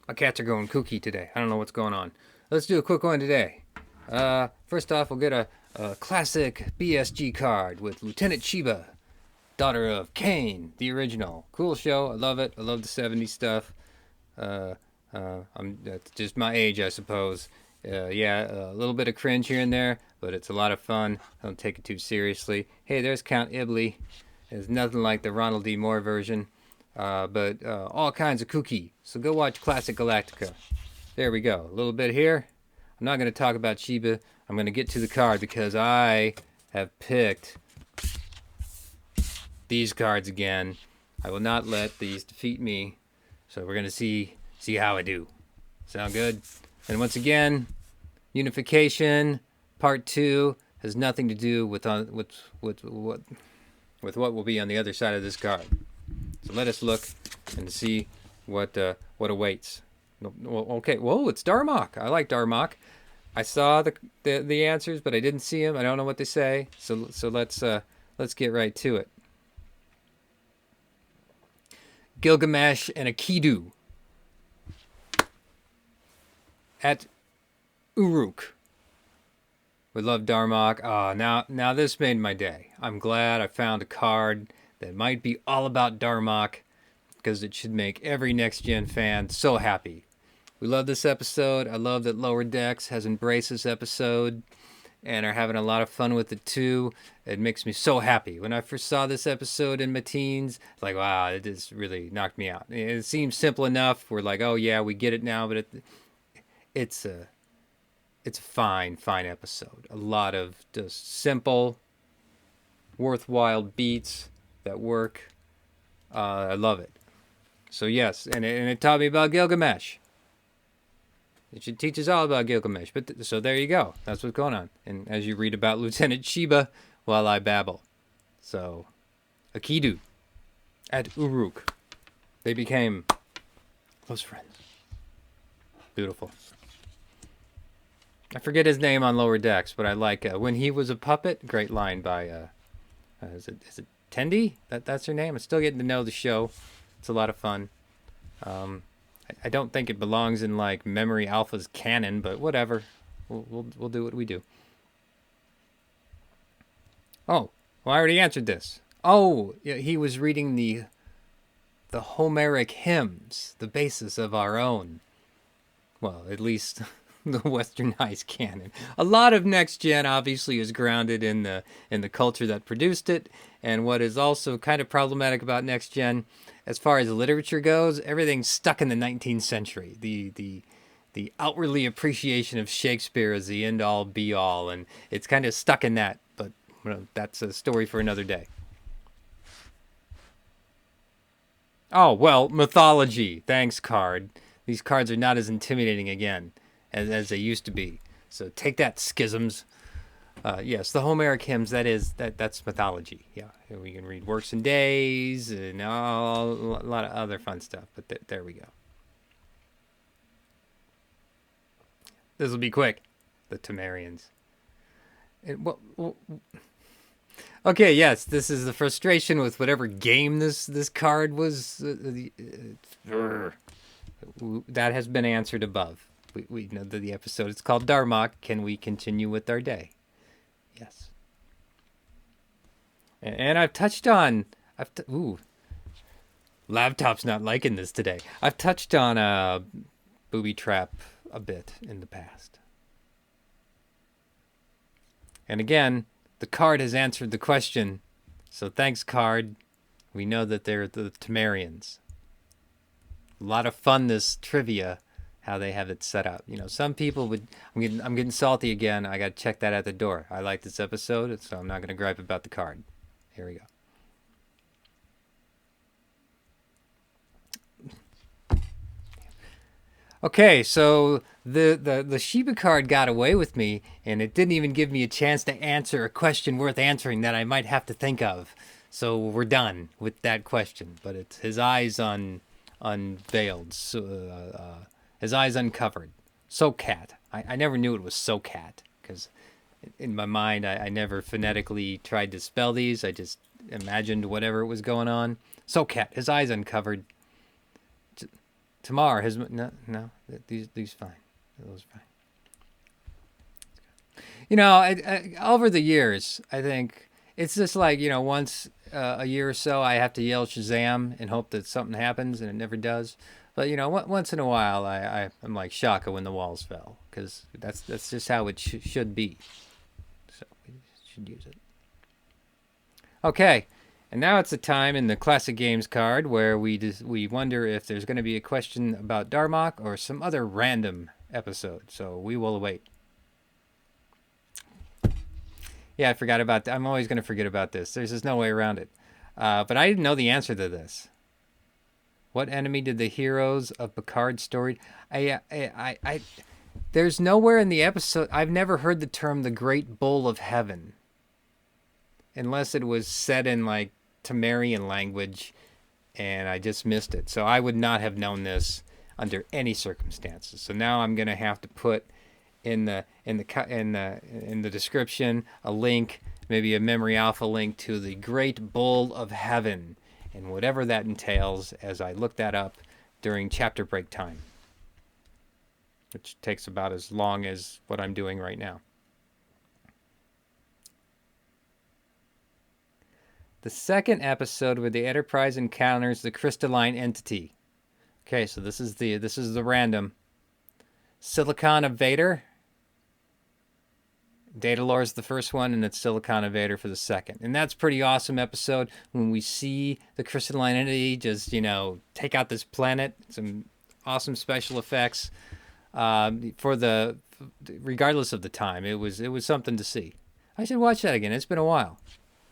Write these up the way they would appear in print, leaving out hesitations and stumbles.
My cats are going kooky today. I don't know what's going on. Let's do a quick one today. First off, we'll get a classic BSG card with Lieutenant Sheba, daughter of Cain, the original. Cool show. I love it. I love the 70s stuff. That's just my age, I suppose. Yeah, a little bit of cringe here and there, but it's a lot of fun. I don't take it too seriously. Hey, there's Count Iblis. It's nothing like the Ronald D. Moore version, but all kinds of kooky. So go watch Classic Galactica. There we go. A little bit here. I'm not going to talk about Sheba. I'm going to get to the card because I have picked these cards again. I will not let these defeat me. So we're going to see how I do. Sound good? And once again, unification part 2 has nothing to do with what will be on the other side of this card. So let us look and see what awaits. Okay, whoa, it's Darmok. I like Darmok. I saw the answers, but I didn't see them. I don't know what they say. So let's get right to it. Gilgamesh and Akidu at Uruk. We love Darmok. Now this made my day. I'm glad I found a card that might be all about Darmok because it should make every Next Gen fan so happy. We love this episode. I love that Lower Decks has embraced this episode and are having a lot of fun with it too. It makes me so happy. When I first saw this episode in my teens, like, wow, it just really knocked me out. It seems simple enough. We're like, oh yeah, we get it now, but it's a fine episode. A lot of just simple, worthwhile beats that work. I love it. So yes, and it taught me about Gilgamesh. It should teach us all about Gilgamesh. But so there you go. That's what's going on. And as you read about Lieutenant Sheba while I babble. So, Akidu at Uruk. They became close friends. Beautiful. I forget his name on Lower Decks, but I like When He Was a Puppet. Great line by, is it Tendi? That's her name? I'm still getting to know the show. It's a lot of fun. I don't think it belongs in like Memory Alpha's canon, but whatever. We'll do what we do. Oh, well, I already answered this. Oh, he was reading the Homeric Hymns, the basis of our own. Well, at least the westernized canon. A lot of Next Gen obviously is grounded in the culture that produced it, and what is also kind of problematic about Next Gen, as far as literature goes, everything's stuck in the 19th century. The outwardly appreciation of Shakespeare as the end all be all, and it's kind of stuck in that. But that's a story for another day. Oh well, mythology. Thanks, card. These cards are not as intimidating again as they used to be. So take that, schisms. Yes, the Homeric Hymns, that's mythology. Yeah, we can read Works and Days and a lot of other fun stuff. But there we go. This will be quick. The Temerians. Okay, yes, this is the frustration with whatever game this card was. That has been answered above. We know that the episode is called Darmok. Can we continue with our day? Yes. And I've touched on... Laptop's not liking this today. I've touched on Booby Trap a bit in the past. And again, the card has answered the question. So thanks, card. We know that they're the Temerians. A lot of fun, this trivia, how they have it set up. You know, some people would... I'm getting salty again. I got to check that at the door. I like this episode, so I'm not going to gripe about the card. Here we go. Okay, so the Sheba card got away with me, and it didn't even give me a chance to answer a question worth answering that I might have to think of. So we're done with that question. But it's his eyes unveiled, his eyes uncovered. Socat. I never knew it was Socat, because in my mind I never phonetically tried to spell these. I just imagined whatever was going on. Socat, his eyes uncovered. Tamar, his no, these fine, those fine. You know, over the years, I think it's just like, you know, once a year or so, I have to yell Shazam and hope that something happens, and it never does. But you know, once in a while, I'm like Shaka when the walls fell, because that's just how it should be. So we should use it. Okay, and now it's the time in the Classic Games card where we wonder if there's going to be a question about Darmok or some other random episode. So we will await. Yeah, I forgot about that. I'm always going to forget about this. There's just no way around it. But I didn't know the answer to this. What enemy did the heroes of Picard story? There's nowhere in the episode. I've never heard the term the Great Bull of Heaven, unless it was said in like Temerian language, and I just missed it. So I would not have known this under any circumstances. So now I'm going to have to put in the description a link, maybe a Memory Alpha link to the Great Bull of Heaven, and whatever that entails, as I look that up during chapter break time, which takes about as long as what I'm doing right now. The second episode where the Enterprise encounters the crystalline entity. Okay, so this is the random. Silicon of Vader. Datalore is the first one, and it's Silicon of Vader for the second. And that's a pretty awesome episode when we see the crystalline entity just, you know, take out this planet. Some awesome special effects. Regardless of the time, it was something to see. I should watch that again. It's been a while.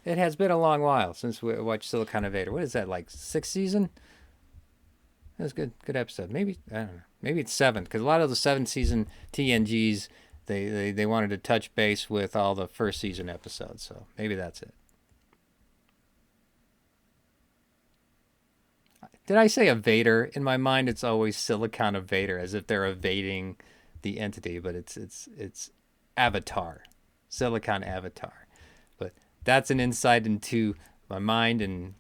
It has been a long while since we watched Silicon of Vader. What is that, like 6th season? That was good episode. Maybe, I don't know. Maybe it's 7th, because a lot of the 7th season TNGs, they wanted to touch base with all the first season episodes, so maybe that's it. Did I say Vader? In my mind, it's always Silicon of Vader, as if they're evading the entity, but it's Avatar, Silicon Avatar. But that's an insight into my mind and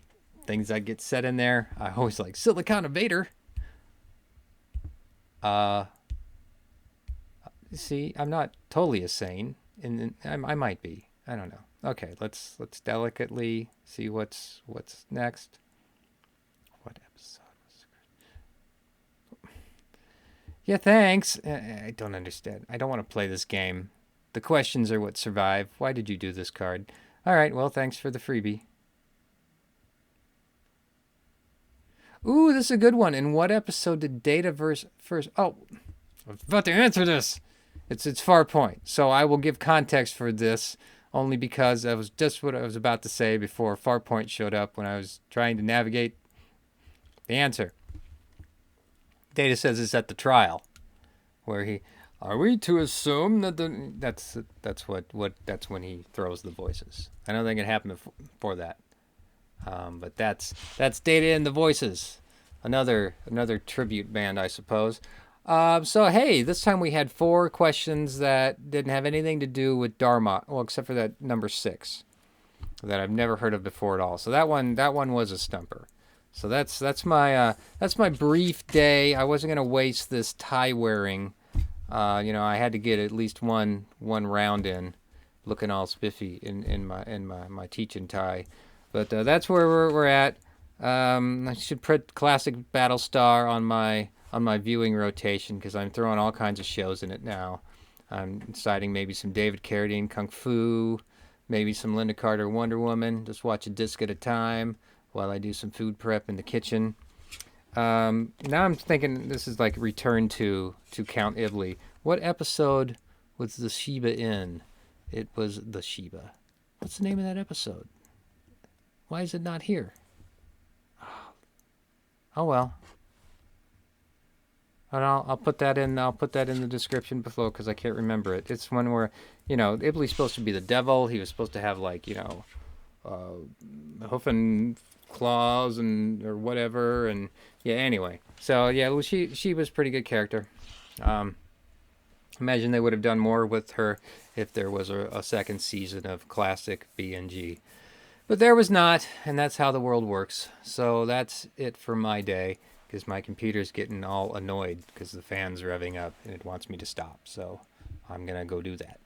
things that get said in there. I always like Silicon of Vader. See, I'm not totally insane, and I might be. I don't know. Okay, let's delicately see what's next. What episode was? Yeah, thanks. I don't understand. I don't want to play this game. The questions are what survive. Why did you do this card? All right, well, thanks for the freebie. Ooh, this is a good one. In what episode did Data first? Oh, I was about to answer this. It's Farpoint. So I will give context for this only because that was just what I was about to say before Farpoint showed up when I was trying to navigate the answer. Data says it's at the trial, where are we to assume that that's when he throws the voices. I don't think it happened before that. But that's Data in the Voices, another tribute band, I suppose. So hey, this time we had 4 questions that didn't have anything to do with Darmok, well, except for that number 6 that I've never heard of before at all. So that one was a stumper. So that's my brief day. I wasn't gonna waste this tie wearing. I had to get at least one round in, looking all spiffy in my teaching tie. But that's where we're at. I should put Classic Battlestar on my viewing rotation because I'm throwing all kinds of shows in it now. I'm deciding maybe some David Carradine Kung Fu, maybe some Linda Carter Wonder Woman. Just watch a disc at a time while I do some food prep in the kitchen. Now I'm thinking this is like return to Count Iblis. What episode was the Sheba in? It was the Sheba. What's the name of that episode? Why is it not here? Oh well. And I'll put that in. I'll put that in the description below because I can't remember it. It's one where, Iblis is supposed to be the devil. He was supposed to have hoof and claws or whatever. And yeah, anyway. So yeah, she was a pretty good character. Imagine they would have done more with her if there was a second season of classic BNG. But there was not, and that's how the world works. So that's it for my day. because my computer's getting all annoyed because the fan's revving up and it wants me to stop. So I'm going to go do that.